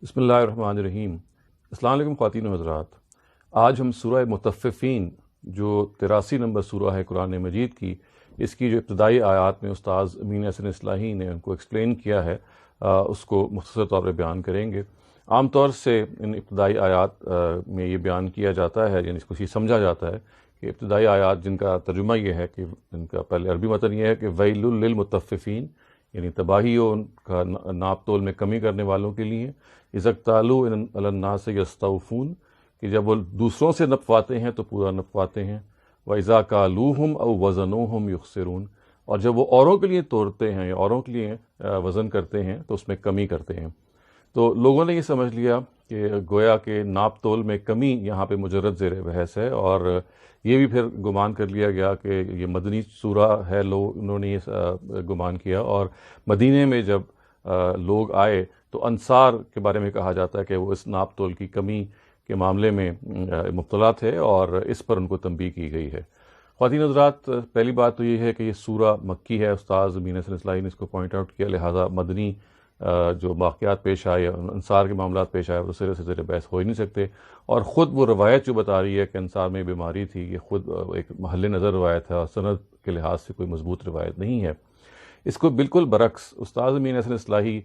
بسم اللہ الرحمن الرحیم۔ السلام علیکم خواتین و حضرات، آج ہم سورہ مطففین جو 83 نمبر سورہ ہے قرآن مجید کی، اس کی جو ابتدائی آیات میں استاذ امین حسن اصلاحی نے ان کو ایکسپلین کیا ہے، اس کو مختصر طور پہ بیان کریں گے۔ عام طور سے ان ابتدائی آیات میں یہ بیان کیا جاتا ہے، یعنی اس کو یہ سمجھا جاتا ہے کہ ابتدائی آیات جن کا ترجمہ یہ ہے کہ ان کا پہلے عربی متن یہ ہے کہ ویل للمطففین، یعنی تباہی ہو ان کا ناپ تول میں کمی کرنے والوں کے لیے، اذا اکتالوا علی الناس یستوفون، کہ جب وہ دوسروں سے نپواتے ہیں تو پورا نپواتے ہیں، وَإِذَا كَالُوهُمْ أَوْ وَزَنُوهُمْ يُخْسِرُونَ، اور جب وہ اوروں کے لیے توڑتے ہیں یا اوروں کے لیے وزن کرتے ہیں تو اس میں کمی کرتے ہیں۔ تو لوگوں نے یہ سمجھ لیا کہ گویا کہ ناپ تول میں کمی یہاں پہ مجرد زیر بحث ہے، اور یہ بھی پھر گمان کر لیا گیا کہ یہ مدنی سورہ ہے، انہوں نے یہ گمان کیا۔ اور مدینے میں جب لوگ آئے تو انصار کے بارے میں کہا جاتا ہے کہ وہ اس ناپ تول کی کمی کے معاملے میں مبتلا تھے، اور اس پر ان کو تنبیہ کی گئی ہے۔ خواتین حضرات، پہلی بات تو یہ ہے کہ یہ سورہ مکی ہے، استاذ امین حسن اصلاحی نے اس کو پوائنٹ آؤٹ کیا، لہٰذا مدنی جو واقعات پیش آئے، انصار کے معاملات پیش آئے، وہ سرے سے زیر بحث ہو ہی نہیں سکتے۔ اور خود وہ روایت جو بتا رہی ہے کہ انصار میں بیماری تھی، یہ خود ایک محل نظر روایت ہے اور سند کے لحاظ سے کوئی مضبوط روایت نہیں ہے۔ اس کو بالکل برعکس استاذ امین حسن اصلاحی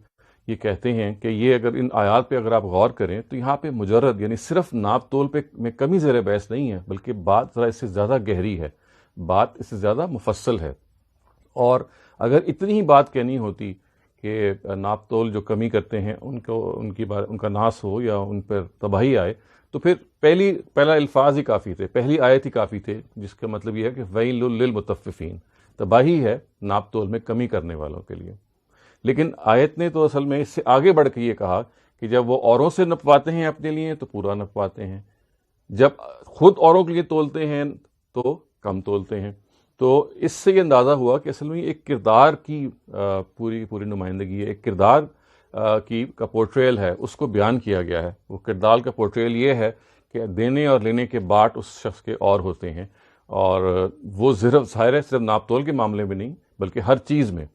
یہ کہتے ہیں کہ یہ اگر ان آیات پہ اگر آپ غور کریں تو یہاں پہ مجرد یعنی صرف ناپ تول پہ میں کمی زیر بحث نہیں ہے، بلکہ بات ذرا اس سے زیادہ گہری ہے، بات اس سے زیادہ مفصل ہے۔ اور اگر اتنی ہی بات کہنی ہوتی کہ ناپ تول جو کمی کرتے ہیں ان کا ناس ہو یا ان پر تباہی آئے، تو پھر پہلا الفاظ ہی کافی تھے، پہلی آیت ہی کافی تھے، جس کا مطلب یہ ہے کہ ویل للمطففین، تباہی ہے ناپ تول میں کمی کرنے والوں کے لیے۔ لیکن آیت نے تو اصل میں اس سے آگے بڑھ کے یہ کہا کہ جب وہ اوروں سے نپواتے ہیں اپنے لیے تو پورا نپواتے ہیں، جب خود اوروں کے لیے تولتے ہیں تو کم تولتے ہیں۔ تو اس سے یہ اندازہ ہوا کہ اصل میں ایک کردار کی پوری نمائندگی ہے، ایک کردار کا پورٹریل ہے، اس کو بیان کیا گیا ہے۔ وہ کردار کا پورٹریل یہ ہے کہ دینے اور لینے کے باٹ اس شخص کے اور ہوتے ہیں، اور وہ ظاہر ہے صرف ناپ تول کے معاملے میں نہیں بلکہ ہر چیز میں۔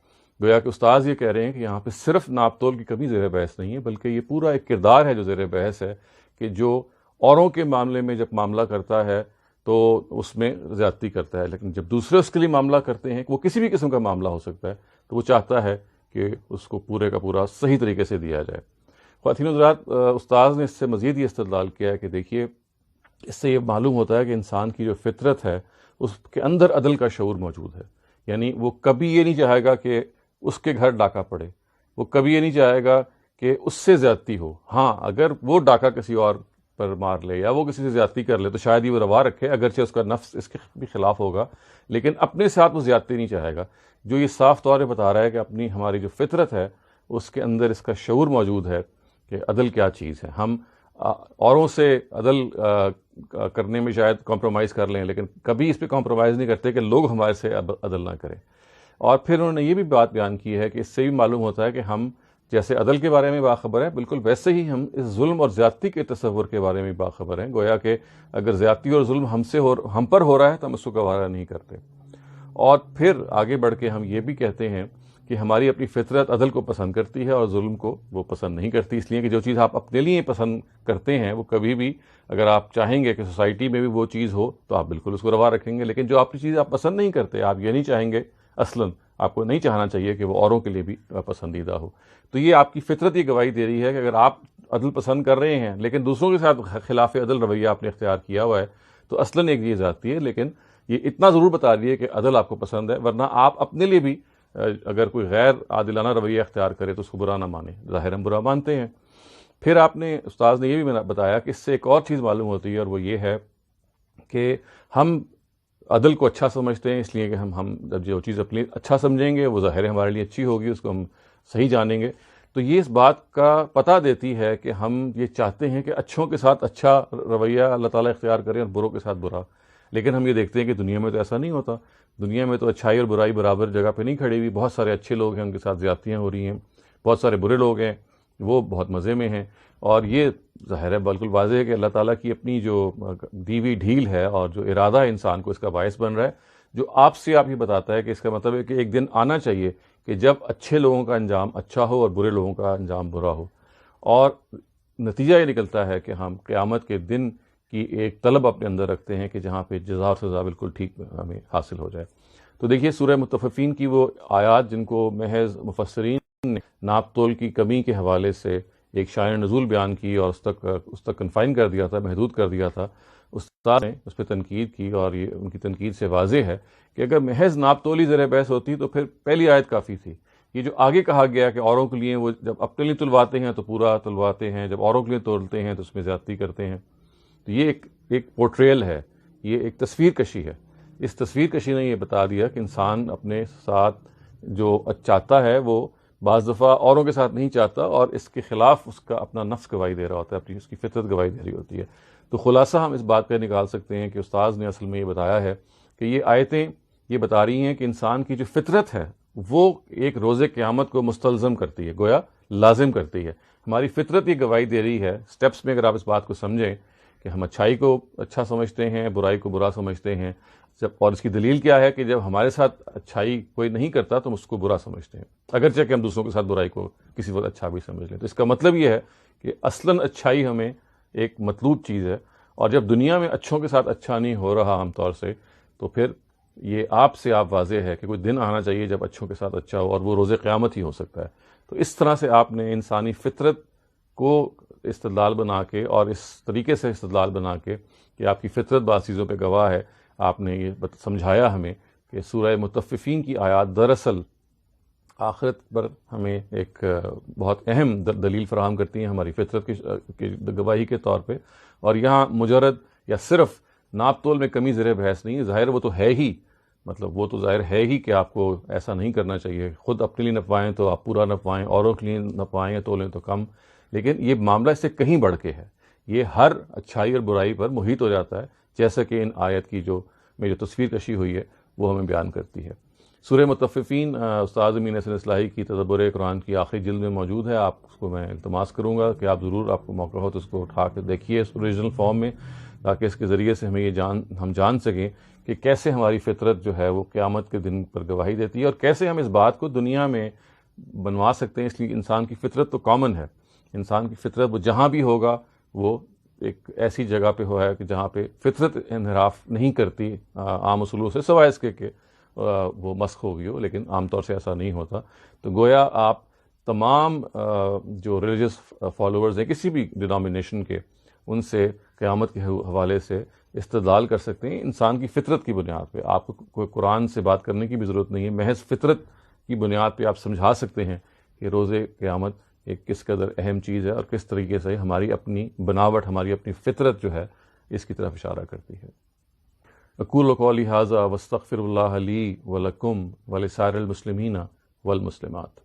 گویا کہ استاذ یہ کہہ رہے ہیں کہ یہاں پہ صرف ناپ تول کی کمی زیر بحث نہیں ہے، بلکہ یہ پورا ایک کردار ہے جو زیر بحث ہے، کہ جو اوروں کے معاملے میں جب معاملہ کرتا ہے تو اس میں زیادتی کرتا ہے، لیکن جب دوسرے اس کے لیے معاملہ کرتے ہیں، وہ کسی بھی قسم کا معاملہ ہو سکتا ہے، تو وہ چاہتا ہے کہ اس کو پورے کا پورا صحیح طریقے سے دیا جائے۔ خواتین حضرات، استاذ نے اس سے مزید یہ استدلال کیا ہے کہ دیکھیے، اس سے یہ معلوم ہوتا ہے کہ انسان کی جو فطرت ہے اس کے اندر عدل کا شعور موجود ہے، یعنی وہ کبھی یہ نہیں چاہے گا کہ اس کے گھر ڈاکہ پڑے، وہ کبھی یہ نہیں چاہے گا کہ اس سے زیادتی ہو۔ ہاں، اگر وہ ڈاکہ کسی اور پر مار لے یا وہ کسی سے زیادتی کر لے تو شاید ہی وہ روا رکھے، اگرچہ اس کا نفس اس کے بھی خلاف ہوگا، لیکن اپنے ساتھ وہ زیادتی نہیں چاہے گا۔ جو یہ صاف طور پہ بتا رہا ہے کہ ہماری جو فطرت ہے اس کے اندر اس کا شعور موجود ہے کہ عدل کیا چیز ہے۔ ہم اوروں سے عدل کرنے میں شاید کمپرومائز کر لیں، لیکن کبھی اس پہ کمپرومائز نہیں کرتے کہ لوگ ہمارے سے عدل نہ کریں۔ اور پھر انہوں نے یہ بھی بات بیان کی ہے کہ اس سے بھی معلوم ہوتا ہے کہ ہم جیسے عدل کے بارے میں باخبر ہیں، بالکل ویسے ہی ہم اس ظلم اور زیادتی کے تصور کے بارے میں باخبر ہیں۔ گویا کہ اگر زیادتی اور ظلم ہم پر ہو رہا ہے تو ہم اس کو گوارا نہیں کرتے۔ اور پھر آگے بڑھ کے ہم یہ بھی کہتے ہیں کہ ہماری اپنی فطرت عدل کو پسند کرتی ہے اور ظلم کو وہ پسند نہیں کرتی، اس لیے کہ جو چیز آپ اپنے لیے پسند کرتے ہیں وہ کبھی بھی، اگر آپ چاہیں گے کہ سوسائٹی میں بھی وہ چیز ہو تو آپ بالکل اس کو روا رکھیں گے، لیکن جو اپنی چیز آپ پسند نہیں کرتے، آپ یہ نہیں چاہیں گے، اصلاً آپ کو نہیں چاہنا چاہیے کہ وہ اوروں کے لیے بھی پسندیدہ ہو۔ تو یہ آپ کی فطرت یہ گواہی دے رہی ہے کہ اگر آپ عدل پسند کر رہے ہیں لیکن دوسروں کے ساتھ خلاف عدل رویہ آپ نے اختیار کیا ہوا ہے تو اصلاً ایک یہ ذاتی ہے، لیکن یہ اتنا ضرور بتا رہی ہے کہ عدل آپ کو پسند ہے، ورنہ آپ اپنے لیے بھی اگر کوئی غیر عادلانہ رویہ اختیار کرے تو اس کو برا نہ مانیں، ظاہر ہم برا مانتے ہیں۔ پھر استاذ نے یہ بھی بتایا کہ اس سے ایک اور چیز معلوم ہوتی ہے، اور وہ یہ ہے کہ ہم عدل کو اچھا سمجھتے ہیں، اس لیے کہ ہم جب جو چیز اپنی اچھا سمجھیں گے وہ ظاہر ہمارے لیے اچھی ہوگی، اس کو ہم صحیح جانیں گے۔ تو یہ اس بات کا پتہ دیتی ہے کہ ہم یہ چاہتے ہیں کہ اچھوں کے ساتھ اچھا رویہ اللہ تعالیٰ اختیار کریں اور بروں کے ساتھ برا، لیکن ہم یہ دیکھتے ہیں کہ دنیا میں تو ایسا نہیں ہوتا۔ دنیا میں تو اچھائی اور برائی برابر جگہ پہ نہیں کھڑی ہوئی، بہت سارے اچھے لوگ ہیں ان کے ساتھ زیادتیاں ہو رہی ہیں، بہت سارے برے لوگ ہیں وہ بہت مزے میں ہیں، اور یہ ظاہر ہے بالکل واضح ہے کہ اللہ تعالیٰ کی اپنی جو دی ہوئی ڈھیل ہے اور جو ارادہ ہے انسان کو اس کا باعث بن رہا ہے، جو آپ یہ بتاتا ہے کہ اس کا مطلب ہے کہ ایک دن آنا چاہیے کہ جب اچھے لوگوں کا انجام اچھا ہو اور برے لوگوں کا انجام برا ہو۔ اور نتیجہ یہ نکلتا ہے کہ ہم قیامت کے دن کی ایک طلب اپنے اندر رکھتے ہیں کہ جہاں پہ جزا اور سزا بالکل ٹھیک ہمیں حاصل ہو جائے۔ تو دیکھیے سورہ مطففین کی وہ آیات جن کو محض مفسرین نے ناپ تول کی کمی کے حوالے سے ایک شان نزول بیان کی اور اس تک کنفائن کر دیا تھا، محدود کر دیا تھا، استاد نے اس پہ تنقید کی، اور یہ ان کی تنقید سے واضح ہے کہ اگر محض ناپ تولی زیر بحث ہوتی تو پھر پہلی آیت کافی تھی۔ یہ جو آگے کہا گیا کہ اوروں کے لیے وہ جب اپنے لیے تلواتے ہیں تو پورا تلواتے ہیں، جب اوروں کے لیے تولتے ہیں تو اس میں زیادتی کرتے ہیں، تو یہ ایک پورٹریل ہے، یہ ایک تصویر کشی ہے۔ اس تصویر کشی نے یہ بتا دیا کہ انسان اپنے ساتھ جو چاہتا ہے وہ بعض دفعہ اوروں کے ساتھ نہیں چاہتا، اور اس کے خلاف اس کا اپنا نفس گواہی دے رہا ہوتا ہے، اس کی فطرت گواہی دے رہی ہوتی ہے۔ تو خلاصہ ہم اس بات کا نکال سکتے ہیں کہ استاذ نے اصل میں یہ بتایا ہے کہ یہ آیتیں یہ بتا رہی ہیں کہ انسان کی جو فطرت ہے وہ ایک روز قیامت کو مستلزم کرتی ہے، گویا لازم کرتی ہے۔ ہماری فطرت یہ گواہی دے رہی ہے سٹیپس میں، اگر آپ اس بات کو سمجھیں کہ ہم اچھائی کو اچھا سمجھتے ہیں، برائی کو برا سمجھتے ہیں، اور اس کی دلیل کیا ہے کہ جب ہمارے ساتھ اچھائی کوئی نہیں کرتا تو ہم اس کو برا سمجھتے ہیں، اگرچہ کہ ہم دوسروں کے ساتھ برائی کو کسی وقت اچھا بھی سمجھ لیں۔ تو اس کا مطلب یہ ہے کہ اصلاً اچھائی ہمیں ایک مطلوب چیز ہے، اور جب دنیا میں اچھوں کے ساتھ اچھا نہیں ہو رہا عام طور سے، تو پھر یہ آپ سے آپ واضح ہے کہ کوئی دن آنا چاہیے جب اچھوں کے ساتھ اچھا ہو، اور وہ روز قیامت ہی ہو سکتا ہے۔ تو اس طرح سے آپ نے انسانی فطرت کو استدلال بنا کے، اور اس طریقے سے استدلال بنا کے کہ آپ کی فطرت بعض چیزوں پہ گواہ ہے، آپ نے یہ سمجھایا ہمیں کہ سورہ مطففین کی آیات دراصل آخرت پر ہمیں ایک بہت اہم دلیل فراہم کرتی ہیں ہماری فطرت کی گواہی کے طور پہ، اور یہاں مجرد یا صرف ناپ تول میں کمی زیر بحث نہیں ہے، ظاہر وہ تو ہے ہی، مطلب وہ تو ظاہر ہے ہی کہ آپ کو ایسا نہیں کرنا چاہیے، خود اپنے لیے نپوائیں تو آپ پورا نپوائیں، اوروں کے لیے نپوائیں یا تولیں تو کم، لیکن یہ معاملہ اس سے کہیں بڑھ کے ہے، یہ ہر اچھائی اور برائی پر محیط ہو جاتا ہے، جیسا کہ ان آیت کی جو تصویر کشی ہوئی ہے وہ ہمیں بیان کرتی ہے۔ سورہ مطففین استاد امین حسن اصلاحی کی تدبر قرآن کی آخری جلد میں موجود ہے، آپ اس کو میں التماس کروں گا کہ آپ ضرور، آپ کو موقع ہو تو اس کو اٹھا کے دیکھیے اس اوریجنل فارم میں، تاکہ اس کے ذریعے سے ہمیں ہم جان سکیں کہ کیسے ہماری فطرت جو ہے وہ قیامت کے دن پر گواہی دیتی ہے، اور کیسے ہم اس بات کو دنیا میں بنوا سکتے ہیں۔ اس لیے انسان کی فطرت تو کامن ہے، انسان کی فطرت وہ جہاں بھی ہوگا وہ ایک ایسی جگہ پہ ہوا ہے کہ جہاں پہ فطرت انحراف نہیں کرتی عام اصولوں سے، سوائے اس کے کہ وہ مسخ ہو گئی ہو، لیکن عام طور سے ایسا نہیں ہوتا۔ تو گویا آپ تمام جو ریلیجس فالوورز ہیں کسی بھی ڈینامینیشن کے، ان سے قیامت کے حوالے سے استدلال کر سکتے ہیں انسان کی فطرت کی بنیاد پہ۔ آپ کو کوئی قرآن سے بات کرنے کی بھی ضرورت نہیں ہے، محض فطرت کی بنیاد پہ آپ سمجھا سکتے ہیں کہ روز قیامت ایک کس قدر اہم چیز ہے، اور کس طریقے سے ہماری اپنی بناوٹ، ہماری اپنی فطرت جو ہے اس کی طرف اشارہ کرتی ہے۔ اقول قولی ھذا واستغفر اللہ لی ولکم ولسائر المسلمین والمسلمات۔